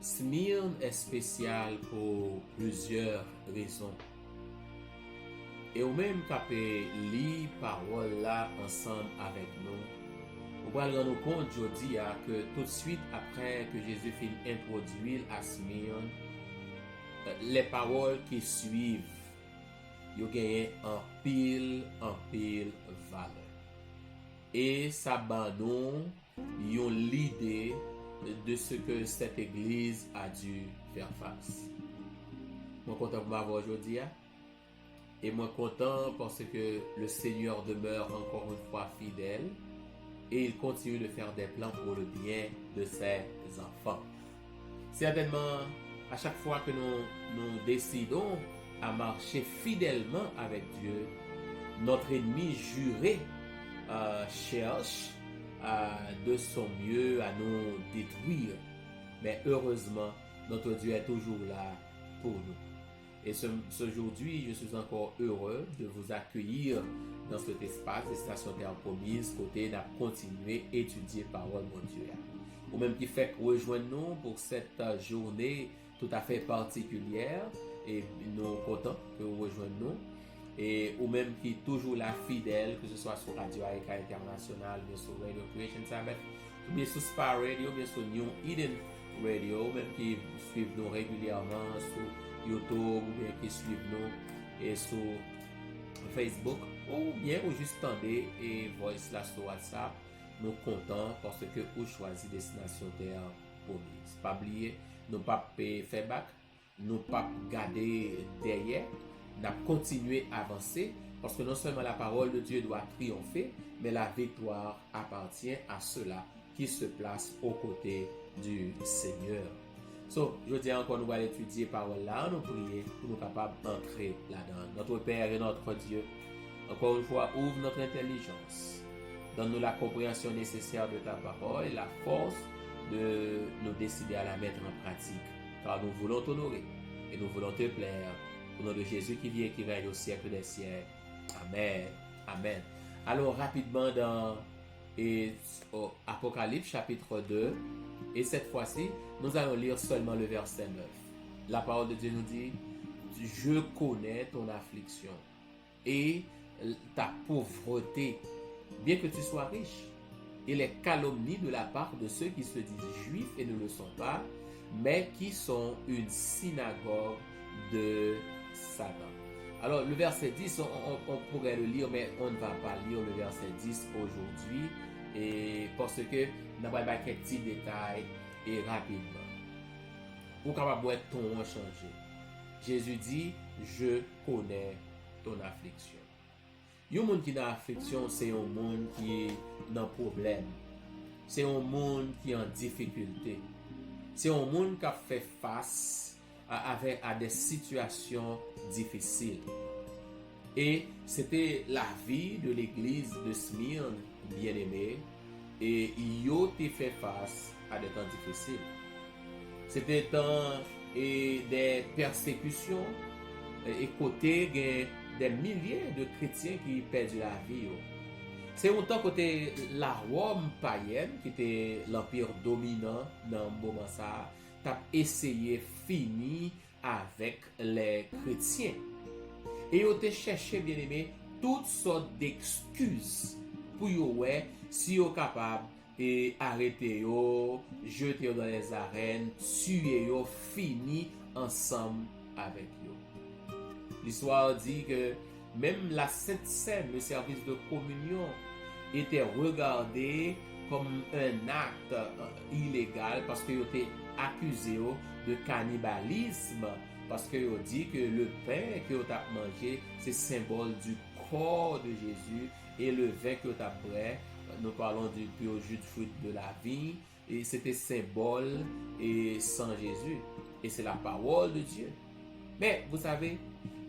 Smyrne est spécial pour plusieurs raisons. Et ou même capé lire parole là ensemble avec nous. Vous allez rendre compte aujourd'hui que tout de suite après que Jésus finit introduire à Smyrne, les paroles qui suivent, ils gagnent en pile valeur. Et ça nous ont l'idée de ce que cette église a dû faire face. Moi content pour m'avoir aujourd'hui. Et moi content parce que le Seigneur demeure encore une fois fidèle et il continue de faire des plans pour le bien de ses enfants. Certainement, à chaque fois que nous décidons à marcher fidèlement avec Dieu, notre ennemi juré cherche de son mieux à nous détruire. Mais heureusement, notre Dieu est toujours là pour nous. Et aujourd'hui, je suis encore heureux de vous accueillir dans cet espace des stations Terre Promise, côté de continuer à étudier parole mon Dieu. Ou même qui fait rejoindre nous pour cette journée tout à fait particulière. Et nous sommes contents que vous rejoignez nous. Et ou même qui est toujours là fidèle, que ce soit sur Radio Aïka International, bien sur Radio Creation Sabbath, bien sur Spar Radio, bien sur New Eden Radio, même qui suivent nous régulièrement sur YouTube, ou bien qui suivent nous et sur Facebook, ou bien ou juste tendez et voice là sur WhatsApp. Nous comptons parce que vous choisissez Destination Terre Promise. Pas oublier, nous pas faire back, nous pas garder derrière, nous continuer à avancer parce que non seulement la parole de Dieu doit triompher, mais la victoire appartient à ceux-là qui se placent aux côtés du Seigneur. So, je dis encore, nous allons étudier parole là, nous prier pour nous capables d'entrer là-dedans. Notre Père et notre Dieu, encore une fois, ouvre notre intelligence. Donne-nous la compréhension nécessaire de ta parole et la force de nous décider à la mettre en pratique. Car nous voulons t'honorer et nous voulons te plaire. Au nom de Jésus qui vit et qui règne au siècle des siècles. Amen. Amen. Alors, rapidement dans Apocalypse chapitre 2. Et cette fois-ci, nous allons lire seulement le verset 9. La parole de Dieu nous dit, je connais ton affliction et ta pauvreté, bien que tu sois riche, et les calomnies de la part de ceux qui se disent juifs et ne le sont pas, mais qui sont une synagogue de Satan. Alors, le verset 10, on pourrait le lire, mais on ne va pas lire le verset 10 aujourd'hui, et parce que nous avons quelques petits détails et rapidement. Pour capable être ton changé. Jésus dit, je connais ton affliction. Un monde qui est dans l'affliction, c'est un monde qui est dans problème. C'est un monde qui est en difficulté. C'est un monde qui a fait face à des situations difficiles. Et c'était la vie de l'église de Smyrne, bien-aimée, et ils ont fait face à des temps difficiles. C'était temps et des persécutions, et côté des milliers de chrétiens qui perdent la vie. C'est autant côté la Rome païenne, qui était l'empire dominant dans le moment ça, t'a essayé finir avec les chrétiens. Et ils ont cherché, bien aimé, toutes sortes d'excuses pour ouais, si ils sont capables et arrêter yo, jeter dans les arènes, tuer yo, finir ensemble avec yo. L'histoire dit que même la Sainte Seine, le service de communion, était regardé comme un acte illégal parce qu'ils étaient accusés de cannibalisme. Parce qu'ils dit que le pain que vous avez mangé, c'est symbole du corps de Jésus et le vin que vous avez bu, nous parlons du pur jus de fruit de la vie, et c'était symbole et sans Jésus. Et c'est la parole de Dieu. Mais vous savez,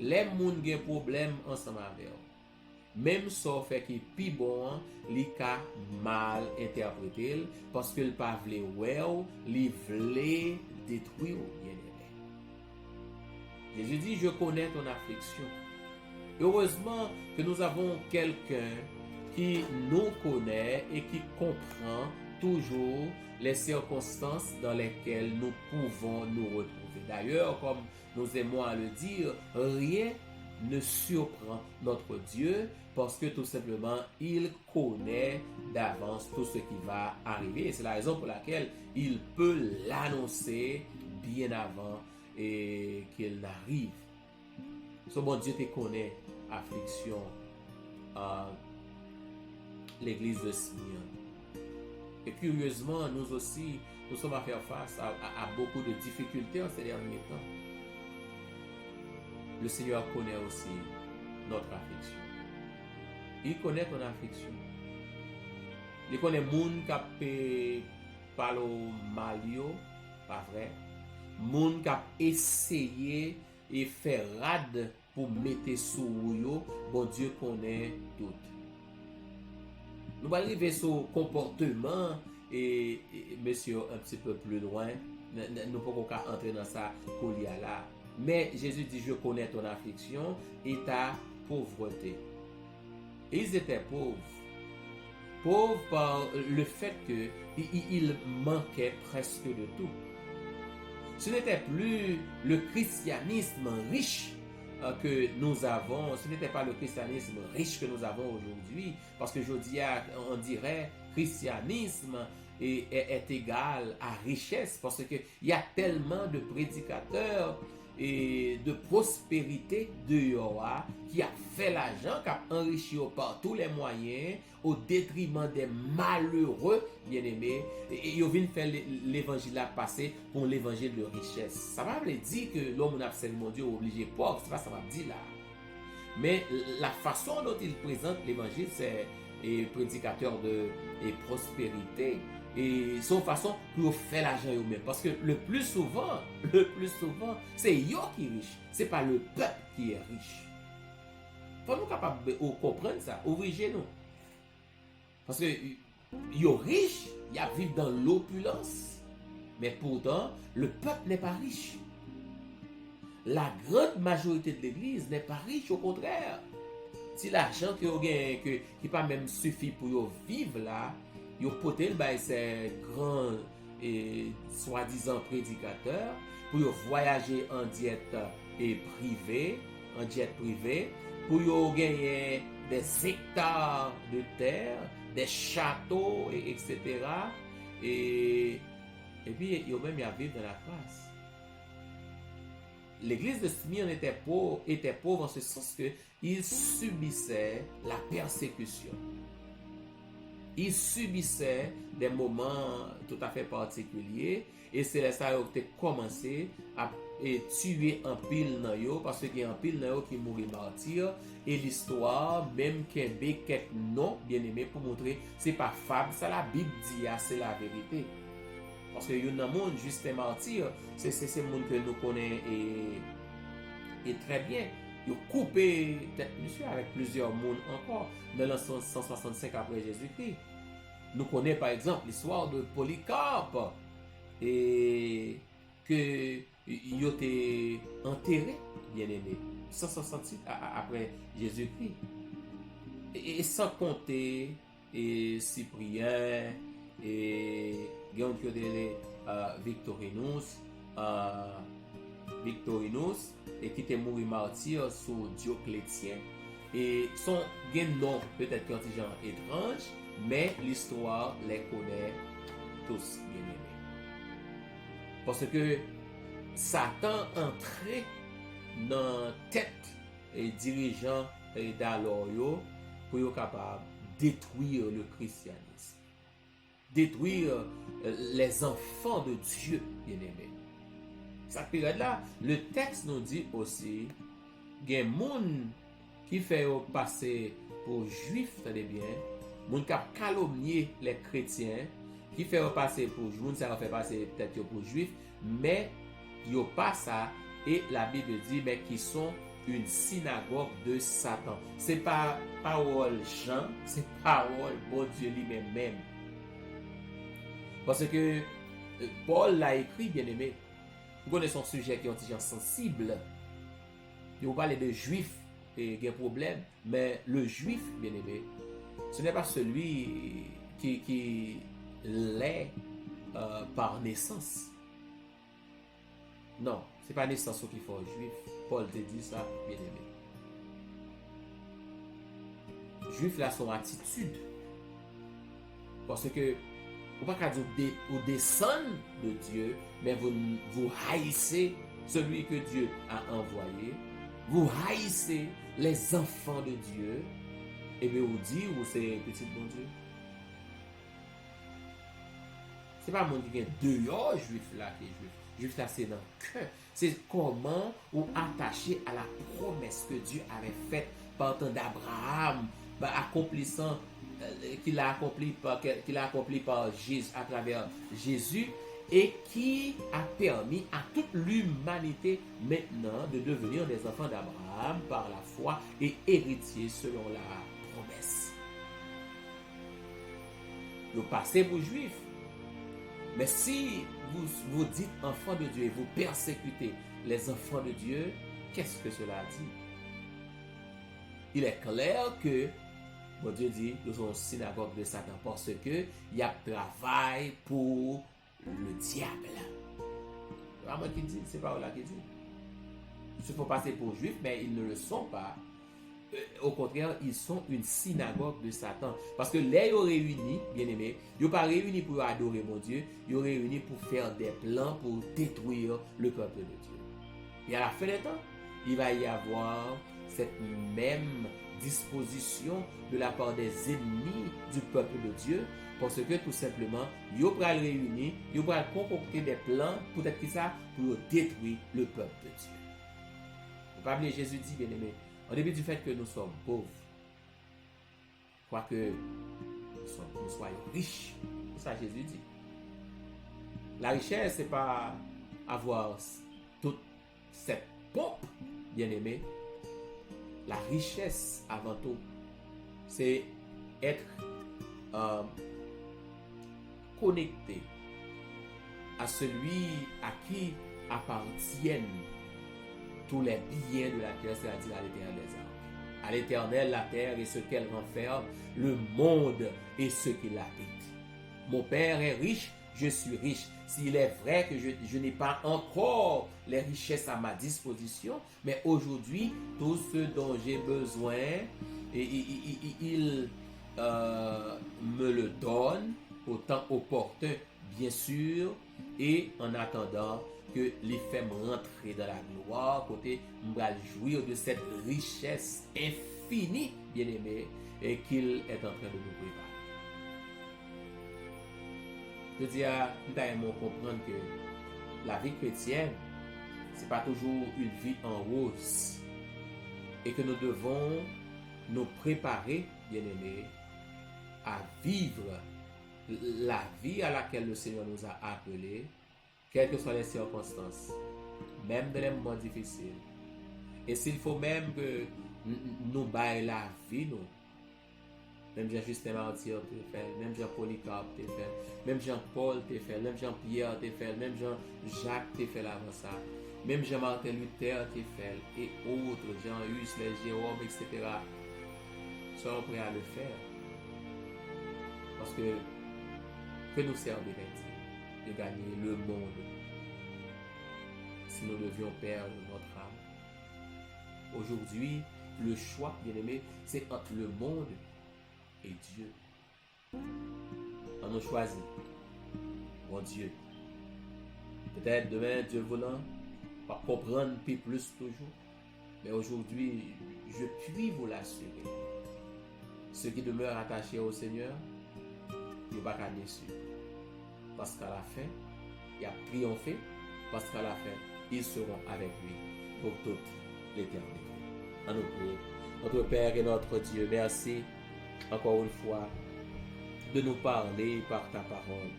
les gens ont des problèmes ensemble avec eux. Même ça fait que plus bon, li ka mal interprété parce que le pas vle well, li vle détruire bien aimé. Jésus dit, je connais ton affliction. Heureusement que nous avons quelqu'un qui nous connaît et qui comprend toujours les circonstances dans lesquelles nous pouvons nous retrouver. D'ailleurs, comme nous aimons à le dire, rien ne surprend notre Dieu parce que tout simplement, il connaît d'avance tout ce qui va arriver. Et c'est la raison pour laquelle il peut l'annoncer bien avant et qu'il n'arrive. Ce bon Dieu te connaît, affliction, l'église de Smyrne. Et curieusement, nous aussi, nous sommes à faire face à beaucoup de difficultés en ces derniers temps. Le Seigneur connaît aussi notre affliction. Il connaît ton affliction. Il connaît moun qui parle mal, pas vrai? Moun qui a essayé et fait rade pour mettre sous yo, bon Dieu connaît tout. Nous allons arriver sur le comportement et monsieur un petit peu plus loin. Nous ne pouvons pas entrer dans ça qu'il y a là. Mais Jésus dit, je connais ton affliction et ta pauvreté. Et ils étaient pauvres. Pauvres par le fait qu'ils manquaient presque de tout. Ce n'était plus le christianisme riche que nous avons, ce n'était pas le christianisme riche que nous avons aujourd'hui, parce que aujourd'hui on dirait christianisme est égal à richesse, parce qu'il y a tellement de prédicateurs et de prospérité de Yoa qui a fait l'argent, qui a enrichi par tous les moyens au détriment des malheureux bien-aimés, et ils viennent faire l'évangile à passer pour l'évangile de richesse. Ça va me dire que l'homme n'a pas mon Dieu obligé pauvre, c'est pas ça va dire là. Mais la façon dont il présente l'évangile, c'est prédicateur de prospérité. Et son façon pour faire l'argent eux-mêmes. Parce que le plus souvent, c'est yo qui est riche. C'est pas le peuple qui est riche. Faut nous capables de comprendre ça. Ouvrez-nous. Parce que yo riche, il a vivre dans l'opulence. Mais pourtant, le peuple n'est pas riche. La grande majorité de l'église n'est pas riche, au contraire. Si l'argent que vous gagnez, qui pas même suffit pour yo vivre là, yo potel bay ces grands et soi-disant prédicateurs pour yo voyager en jet privé, pour yo gagner des hectares de terre, des châteaux, etc. Et puis yo même y a vivre dans la classe. L'église de Smyrne était pauvre en ce sens que il subissait la persécution. Il subissait des moments tout à fait particuliers et c'est là ça qui a commencé à tuer un pile dans yo parce qu'il y a un pile dans yo qui mourit martyr et l'histoire même quelques noms bien aimés pour montrer c'est pas fable, ça la Bible dit c'est la vérité. Parce que y a un monde juste un martyr, c'est monde que nous connaissons et très bien. Il a coupé tête monsieur avec plusieurs mondes encore dans l'an 165 après Jésus-Christ. Nous connaissons par exemple l'histoire de Polycarpe et que il a été enterré, bien aimé, 168 après Jésus-Christ. Et sans compter Cyprien et Victorinus et qui était mort martyr sous Dioclétien et son nom peut-être qu'un petit genre étrange mais l'histoire les connaît tous bien aimés parce que Satan entrait dans tête et dirigeant d'alors pour être capable de détruire le christianisme, détruire les enfants de Dieu bien-aimés. Cette période-là, le texte nous dit aussi qu'il y a des gens qui fait passer pour juifs, tenez bien, des gens qui calomnié les chrétiens, qui fait passer pour juifs, ça fait passer peut-être pour juifs, mais ils n'ont pas ça, et la Bible dit, mais qui sont une synagogue de Satan. C'est pas parole Jean, c'est parole bon Dieu lui-même. Parce que Paul l'a écrit, bien aimé. Vous connaissez son sujet qui est un sujet sensible. Vous parlez de juifs et il y a un problème, mais le juif, bien aimé, ce n'est pas celui qui l'est par naissance. Non, c'est pas naissance qui fait juif. Paul te dit ça, bien aimé. Juif là, son attitude. Parce que, vous ne pouvez pas dire vous descendez de Dieu, mais vous haïssez celui que Dieu a envoyé. Vous haïssez les enfants de Dieu. Et bien, vous dites, vous c'est petit bon Dieu. Ce n'est pas mon qui est dehors juif là qui est juif. Juif là, c'est dans le cœur. C'est comment vous attachez à la promesse que Dieu avait faite par le temps d'Abraham, accomplissant qu'il a accompli par Jésus à travers Jésus et qui a permis à toute l'humanité maintenant de devenir des enfants d'Abraham par la foi et héritiers selon la promesse. Vous passez pour juifs. Mais si vous dites enfants de Dieu et vous persécutez les enfants de Dieu, qu'est-ce que cela dit? Il est clair que bon Dieu dit, nous sommes synagogue de Satan parce que il y a travail pour le diable. C'est pas moi qui dis, c'est pas là qui dit. Ils se font passer pour juifs, mais ils ne le sont pas. Au contraire, ils sont une synagogue de Satan. Parce que les réunis, bien aimés, ils ne sont pas réunis pour adorer mon Dieu, ils sont réunis pour faire des plans pour détruire le peuple de Dieu. Et à la fin des temps, il va y avoir cette même disposition de la part des ennemis du peuple de Dieu, parce que tout simplement, ils vont réunir, ils vont concocter des plans, peut-être que ça, pour détruire le peuple de Dieu. Vous pas oublier, Jésus dit, bien aimé, en dépit du fait que nous sommes pauvres, quoique nous soyons riches, c'est ça que Jésus dit. La richesse, ce n'est pas avoir toute cette pompe, bien aimé. La richesse, avant tout, c'est être connecté à celui à qui appartiennent tous les biens de la terre, c'est-à-dire à l'éternel des armes. À l'éternel, la terre et ce qu'elle renferme, le monde et ce qu'il habite. Mon Père est riche, je suis riche. S'il est vrai que je n'ai pas encore les richesses à ma disposition, mais aujourd'hui, tout ce dont j'ai besoin, il me le donne au temps opportun, bien sûr, et en attendant que les fait rentrer dans la gloire, côté m'val jouir de cette richesse infinie, bien aimé, et qu'il est en train de nous préparer. Je dis à nous comprendre que la vie chrétienne, c'est pas toujours une vie en rose, et que nous devons nous préparer, bien aimé, à vivre la vie à laquelle le Seigneur nous a appelés, quelles que soient les circonstances, même dans les moments difficiles. Et s'il faut même que nous baillons la vie, nous, même Jean-Justin Martyr te fait, même Jean-Polycarpe te fait, même Jean-Paul te fait, même Jean-Pierre te fait, même Jean-Jacques te fait avant ça, même Jean-Martin Luther te fait, et autres, Jean-Hus, les Jérôme, etc. Soyons prêts à le faire. Parce que nous servirait-il de gagner le monde si nous devions perdre notre âme? Aujourd'hui, le choix, bien aimé, c'est entre le monde et Dieu. On nous choisit. Bon Dieu. Peut-être demain, Dieu voulant, pas comprendre plus toujours. Mais aujourd'hui, je puis vous l'assurer. Ceux qui demeurent attachés au Seigneur, ils ne vont pas déçus. Parce qu'à la fin, il a triomphé. Parce qu'à la fin, ils seront avec lui pour toute l'éternité. À nous prier. Notre Père et notre Dieu, merci encore une fois de nous parler par ta parole.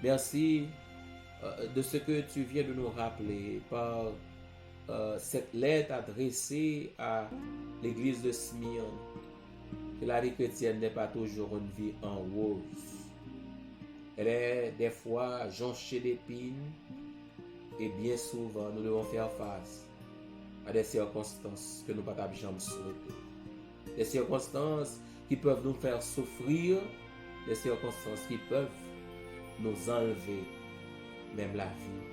Merci de ce que tu viens de nous rappeler par cette lettre adressée à l'église de Smyrne, que la vie chrétienne n'est pas toujours une vie en rose. Elle est des fois jonchée d'épines et bien souvent nous devons faire face à des circonstances que nous ne pouvons pas jamais souhaiter. Des circonstances qui peuvent nous faire souffrir, des circonstances qui peuvent nous enlever même la vie.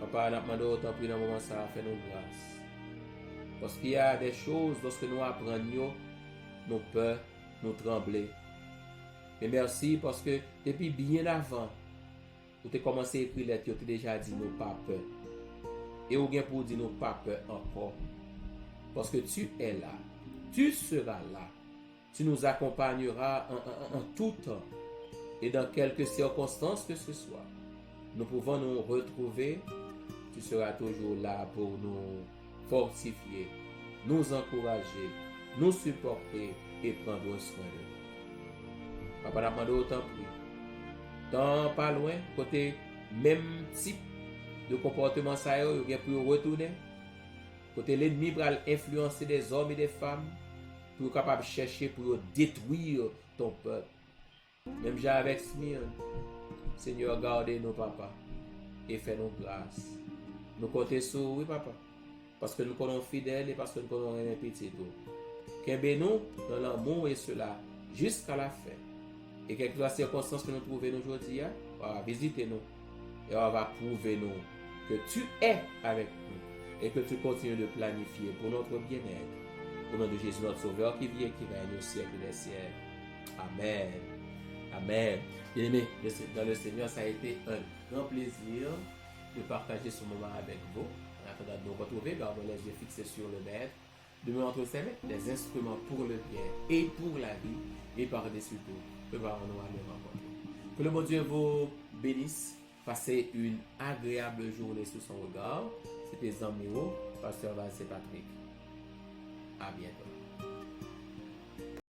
Papa, n'a demandé autant plus dans le moment ça, fait nous grâce. Parce qu'il y a des choses, lorsque nous apprenons, nous peur, nous trembler. Mais merci parce que depuis bien avant, vous avez commencé à écrire lettre, vous avez déjà dit nous pas peur. Et vous avez pour dire nous pas peur encore. Parce que tu es là, tu seras là, tu nous accompagneras en tout temps et dans quelques circonstances que ce soit. Nous pouvons nous retrouver, tu seras toujours là pour nous fortifier, nous encourager, nous supporter et prendre soin de nous. Papa n'a demandé autant plus. Dans pas loin, côté même type de comportement ça y est pour retourner. Côté l'ennemi va influencer des hommes et des femmes pour capable chercher pour détruire ton peuple. Même j'ai avec Smyrne, Seigneur, gardez nos papas et fais-nous grâce. Nous comptons sur oui, papa. Parce que nous sommes fidèles et parce que nous sommes un petit tout. Qu'aimez nous dans l'amour et cela jusqu'à la fin. Et quelles que soient les circonstances que nous trouvons aujourd'hui, on va visiter nous et on va prouver nous que tu es avec nous et que tu continues de planifier pour notre bien-être. Au nom de Jésus, notre Sauveur qui vit et qui règne au siècle des siècles. Amen. Amen. Bien-aimés, dans le Seigneur, ça a été un grand plaisir de partager ce moment avec vous. En attendant de nous retrouver, gardons les yeux fixés sur le Maître, de nous entre ses mains des instruments pour le bien et pour la vie, et par-dessus tout, préparons-nous à le rencontrer. Que le bon Dieu vous bénisse. Passez une agréable journée sous son regard. C'était Zamiro, pasteur Valsé Patrick. À bientôt.